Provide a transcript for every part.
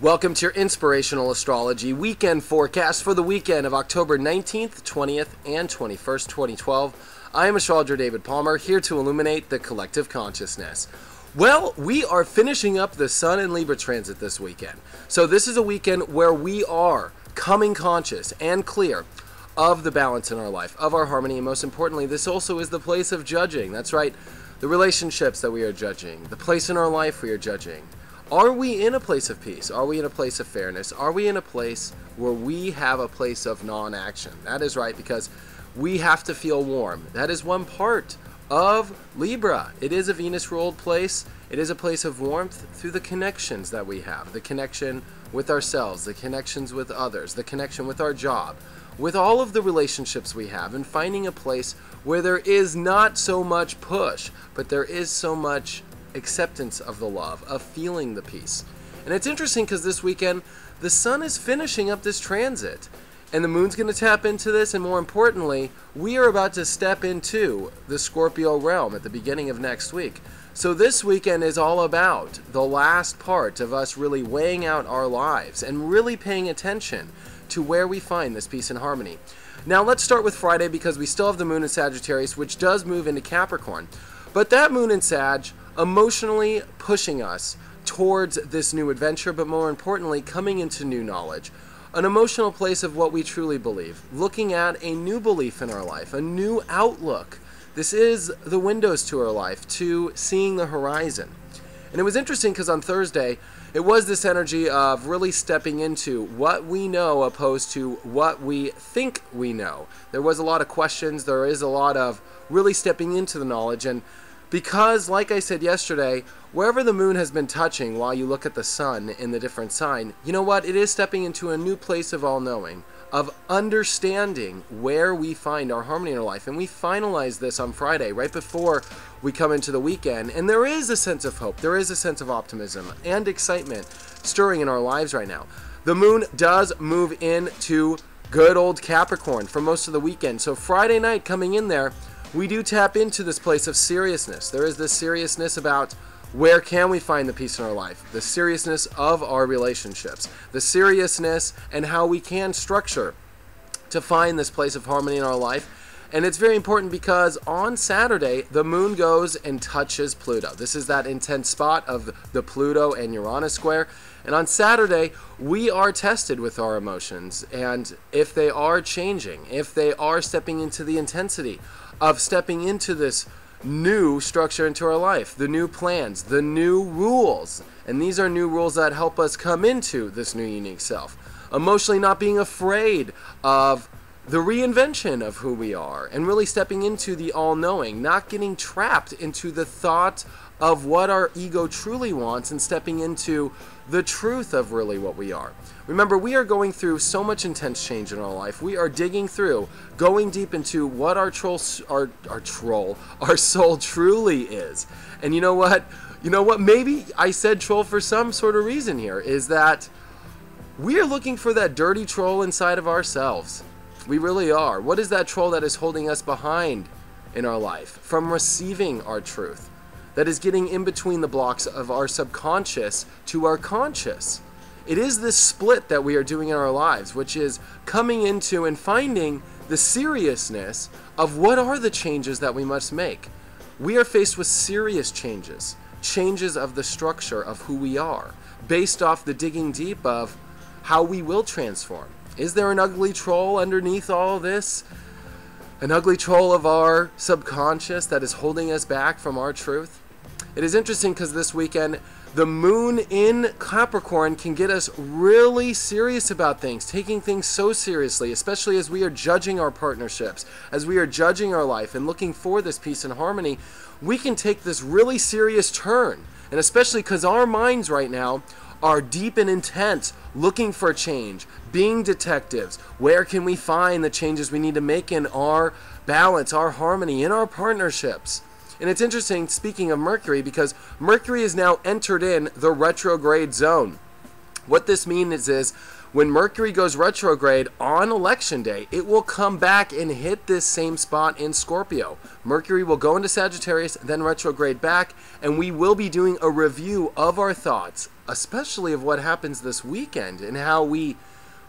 Welcome to your Inspirational Astrology Weekend Forecast for the weekend of October 19th, 20th, and 21st, 2012. I am Astrologer David Palmer, here to illuminate the collective consciousness. Well, we are finishing up the Sun and Libra transit this weekend. So this is a weekend where we are coming conscious and clear of the balance in our life, of our harmony, and most importantly, this also is the place of judging. That's right, the relationships that we are judging, the place in our life we are judging. Are we in a place of peace? Are we in a place of fairness? Are we in a place where we have a place of non-action? That is right, because we have to feel warm. That is one part of Libra. It is a Venus-ruled place. It is a place of warmth through the connections that we have. The connection with ourselves, the connections with others, the connection with our job, with all of the relationships we have, and finding a place where there is not so much push, but there is so much acceptance of the love, of feeling the peace. And it's interesting because this weekend the sun is finishing up this transit and the moon's going to tap into this, and more importantly, we are about to step into the Scorpio realm at the beginning of next week. So this weekend is all about the last part of us really weighing out our lives and really paying attention to where we find this peace and harmony. Now let's start with Friday, because we still have the moon in Sagittarius, which does move into Capricorn. But that moon in Sag emotionally pushing us towards this new adventure, but more importantly, coming into new knowledge. An emotional place of what we truly believe, looking at a new belief in our life, a new outlook. This is the windows to our life, to seeing the horizon. And it was interesting because on Thursday, it was this energy of really stepping into what we know opposed to what we think we know. There was a lot of questions, there is a lot of really stepping into the knowledge, and because, like I said yesterday, wherever the moon has been touching while you look at the sun in the different sign, you know what? It is stepping into a new place of all-knowing, of understanding where we find our harmony in our life. And we finalize this on Friday, right before we come into the weekend. And there is a sense of hope. There is a sense of optimism and excitement stirring in our lives right now. The moon does move into good old Capricorn for most of the weekend. So Friday night coming in there, we do tap into this place of seriousness. There is this seriousness about where can we find the peace in our life, the seriousness of our relationships, the seriousness and how we can structure to find this place of harmony in our life. And it's very important because on Saturday, the moon goes and touches Pluto. This is that intense spot of the Pluto and Uranus square. And on Saturday, we are tested with our emotions. And if they are changing, if they are stepping into the intensity of stepping into this new structure into our life, the new plans, the new rules. And these are new rules that help us come into this new unique self. Emotionally not being afraid of the reinvention of who we are and really stepping into the all-knowing, not getting trapped into the thought of what our ego truly wants and stepping into the truth of really what we are. Remember, we are going through so much intense change in our life. We are digging through, going deep into what our soul truly is. And you know what? Maybe I said troll for some sort of reason here, is that we are looking for that dirty troll inside of ourselves. We really are. What is that troll that is holding us behind in our life from receiving our truth? That is getting in between the blocks of our subconscious to our conscious. It is this split that we are doing in our lives, which is coming into and finding the seriousness of what are the changes that we must make. We are faced with serious changes, changes of the structure of who we are, based off the digging deep of how we will transform. Is there an ugly troll underneath all of this? An ugly troll of our subconscious that is holding us back from our truth? It is interesting because this weekend, the moon in Capricorn can get us really serious about things, taking things so seriously, especially as we are judging our partnerships, as we are judging our life and looking for this peace and harmony. We can take this really serious turn, and especially because our minds right now are deep and intense, looking for change, being detectives. Where can we find the changes we need to make in our balance, our harmony, in our partnerships? And it's interesting, speaking of Mercury, because Mercury is now entered in the retrograde zone. What this means is When Mercury goes retrograde on election day, it will come back and hit this same spot in Scorpio. Mercury will go into Sagittarius, then retrograde back, and we will be doing a review of our thoughts, especially of what happens this weekend and how we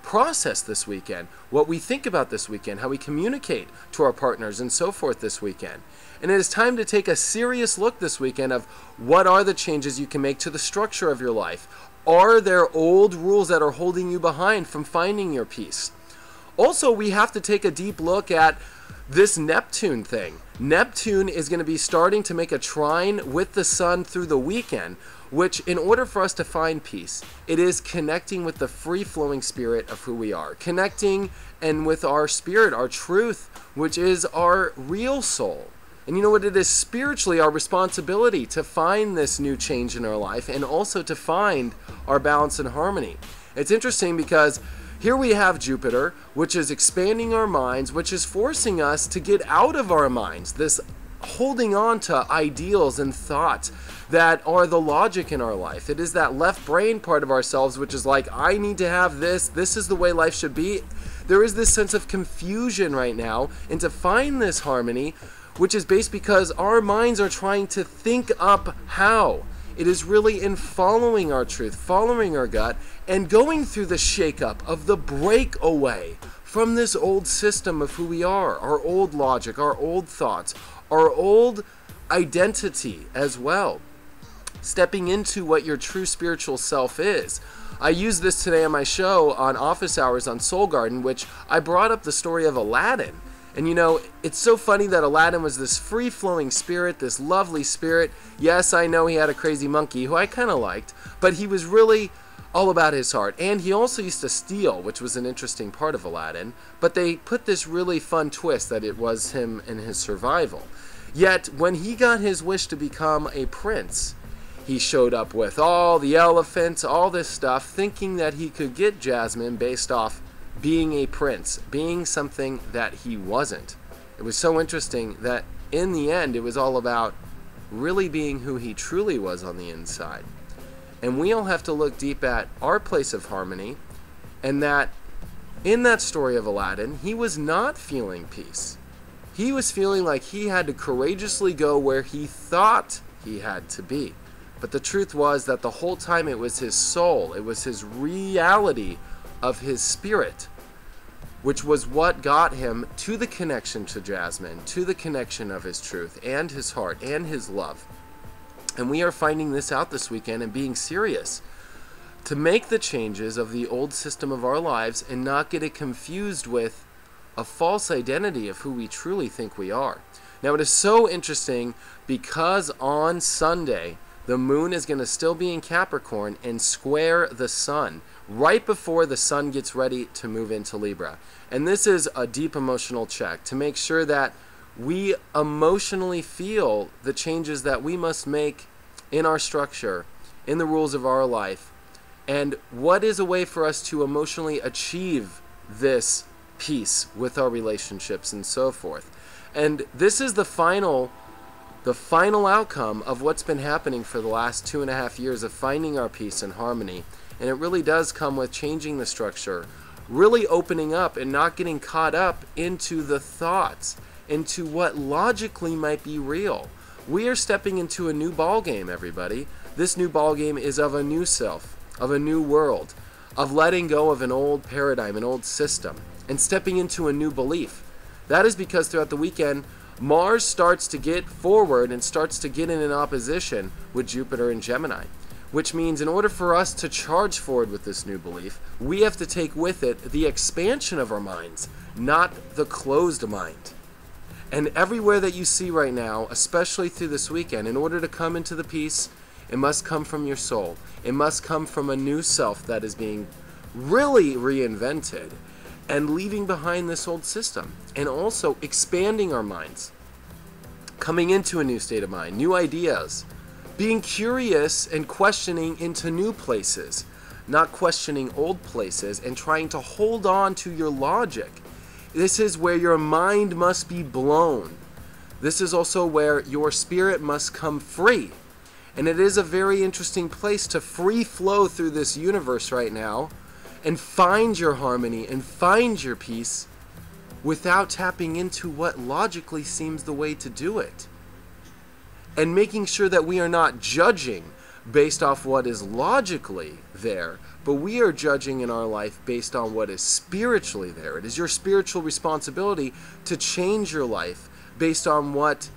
process this weekend, what we think about this weekend, how we communicate to our partners and so forth this weekend. And it is time to take a serious look this weekend of what are the changes you can make to the structure of your life. Are there old rules that are holding you behind from finding your peace? Also, we have to take a deep look at this Neptune thing. Neptune is going to be starting to make a trine with the sun through the weekend, which in order for us to find peace, it is connecting with the free-flowing spirit of who we are. Connecting and with our spirit, our truth, which is our real soul. And you know what? It is spiritually our responsibility to find this new change in our life and also to find our balance and harmony. It's interesting because here we have Jupiter, which is expanding our minds, which is forcing us to get out of our minds, this holding on to ideals and thoughts that are the logic in our life. It is that left brain part of ourselves which is like, I need to have this is the way life should be. There is this sense of confusion right now, and to find this harmony, which is based because our minds are trying to think up how. It is really in following our truth, following our gut, and going through the shakeup of the breakaway from this old system of who we are, our old logic, our old thoughts, our old identity as well. Stepping into what your true spiritual self is. I used this today on my show on Office Hours on Soul Garden, which I brought up the story of Aladdin. And you know, it's so funny that Aladdin was this free-flowing spirit, this lovely spirit. Yes, I know he had a crazy monkey, who I kind of liked, but he was really all about his heart. And he also used to steal, which was an interesting part of Aladdin. But they put this really fun twist that it was him and his survival. Yet, when he got his wish to become a prince, he showed up with all the elephants, all this stuff, thinking that he could get Jasmine based off being a prince, being something that he wasn't. It was so interesting that in the end it was all about really being who he truly was on the inside. And we all have to look deep at our place of harmony, and that in that story of Aladdin, he was not feeling peace. He was feeling like he had to courageously go where he thought he had to be. But the truth was that the whole time it was his soul, it was his reality of his spirit, which was what got him to the connection to Jasmine, to the connection of his truth and his heart and his love. And we are finding this out this weekend and being serious to make the changes of the old system of our lives and not get it confused with a false identity of who we truly think we are. Now, it is so interesting because on Sunday, the moon is going to still be in Capricorn and square the sun right before the sun gets ready to move into Libra. And this is a deep emotional check to make sure that we emotionally feel the changes that we must make in our structure, in the rules of our life, and what is a way for us to emotionally achieve this peace with our relationships and so forth. And this is the final outcome of what's been happening for the last 2.5 years of finding our peace and harmony. And it really does come with changing the structure, really opening up and not getting caught up into the thoughts, into what logically might be real. We are stepping into a new ball game, everybody. This new ball game is of a new self, of a new world, of letting go of an old paradigm, an old system, and stepping into a new belief. That is because throughout the weekend, Mars starts to get forward and starts to get in an opposition with Jupiter and Gemini, which means in order for us to charge forward with this new belief, we have to take with it the expansion of our minds, not the closed mind. And everywhere that you see right now, especially through this weekend, in order to come into the peace, it must come from your soul. It must come from a new self that is being really reinvented and leaving behind this old system, and also expanding our minds, coming into a new state of mind, new ideas, being curious and questioning into new places, not questioning old places and trying to hold on to your logic. This is where your mind must be blown. This is also where your spirit must come free. And it is a very interesting place to free flow through this universe right now and find your harmony and find your peace without tapping into what logically seems the way to do it. And making sure that we are not judging based off what is logically there, but we are judging in our life based on what is spiritually there. It is your spiritual responsibility to change your life based on what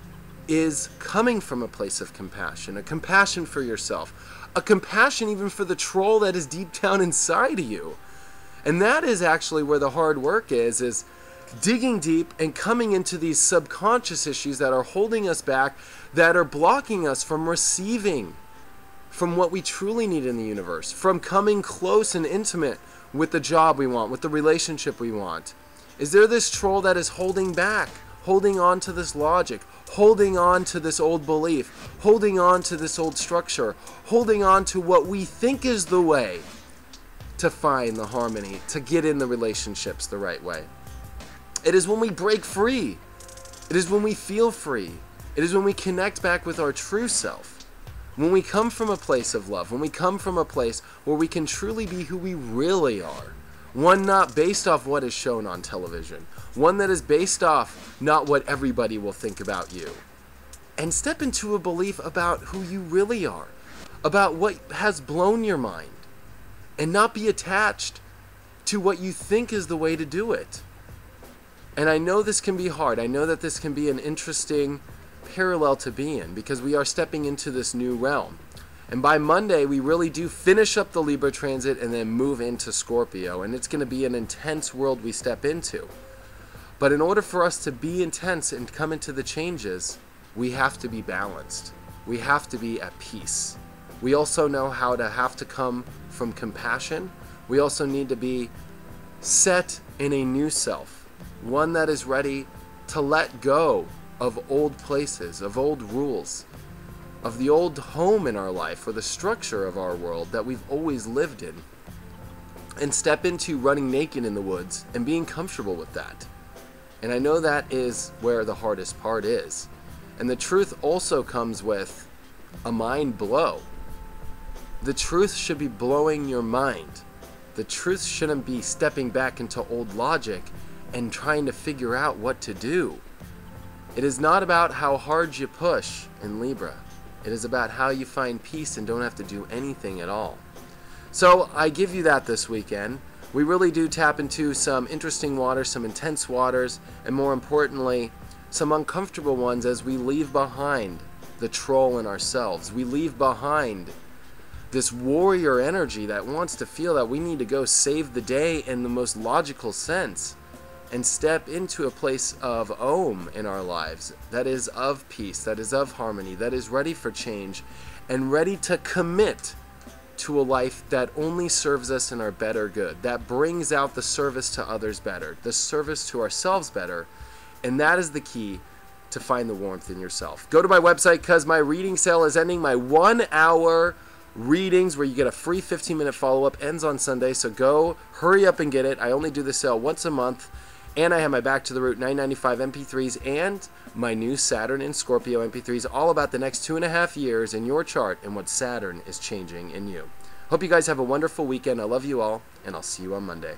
is coming from a place of compassion, a compassion for yourself, a compassion even for the troll that is deep down inside of you. And that is actually where the hard work is digging deep and coming into these subconscious issues that are holding us back, that are blocking us from receiving from what we truly need in the universe, from coming close and intimate with the job we want, with the relationship we want. Is there this troll that is holding back, holding on to this logic, holding on to this old belief, holding on to this old structure, holding on to what we think is the way to find the harmony, to get in the relationships the right way? It is when we break free. It is when we feel free. It is when we connect back with our true self. When we come from a place of love. When we come from a place where we can truly be who we really are. One not based off what is shown on television. One that is based off not what everybody will think about you. And step into a belief about who you really are. About what has blown your mind. And not be attached to what you think is the way to do it. And I know this can be hard. I know that this can be an interesting parallel to be in because we are stepping into this new realm. And by Monday, we really do finish up the Libra transit and then move into Scorpio. And it's going to be an intense world we step into. But in order for us to be intense and come into the changes, we have to be balanced. We have to be at peace. We also know how to have to come from compassion. We also need to be set in a new self. One that is ready to let go of old places, of old rules, of the old home in our life or the structure of our world that we've always lived in, and step into running naked in the woods and being comfortable with that. And I know that is where the hardest part is. And the truth also comes with a mind blow. The truth should be blowing your mind. The truth shouldn't be stepping back into old logic and trying to figure out what to do. It is not about how hard you push in Libra. It is about how you find peace and don't have to do anything at all. So I give you that this weekend. We really do tap into some interesting waters, some intense waters, and more importantly, some uncomfortable ones as we leave behind the troll in ourselves. We leave behind this warrior energy that wants to feel that we need to go save the day in the most logical sense. And step into a place of Om in our lives that is of peace, that is of harmony, that is ready for change, and ready to commit to a life that only serves us in our better good, that brings out the service to others better, the service to ourselves better, and that is the key to find the warmth in yourself. Go to my website because my reading sale is ending. My 1 hour readings where you get a free 15-minute follow-up ends on Sunday, so go hurry up and get it. I only do the sale once a month. And I have my Back to the Root 995 MP3s and my new Saturn and Scorpio MP3s, all about the next 2.5 years in your chart and what Saturn is changing in you. Hope you guys have a wonderful weekend. I love you all, and I'll see you on Monday.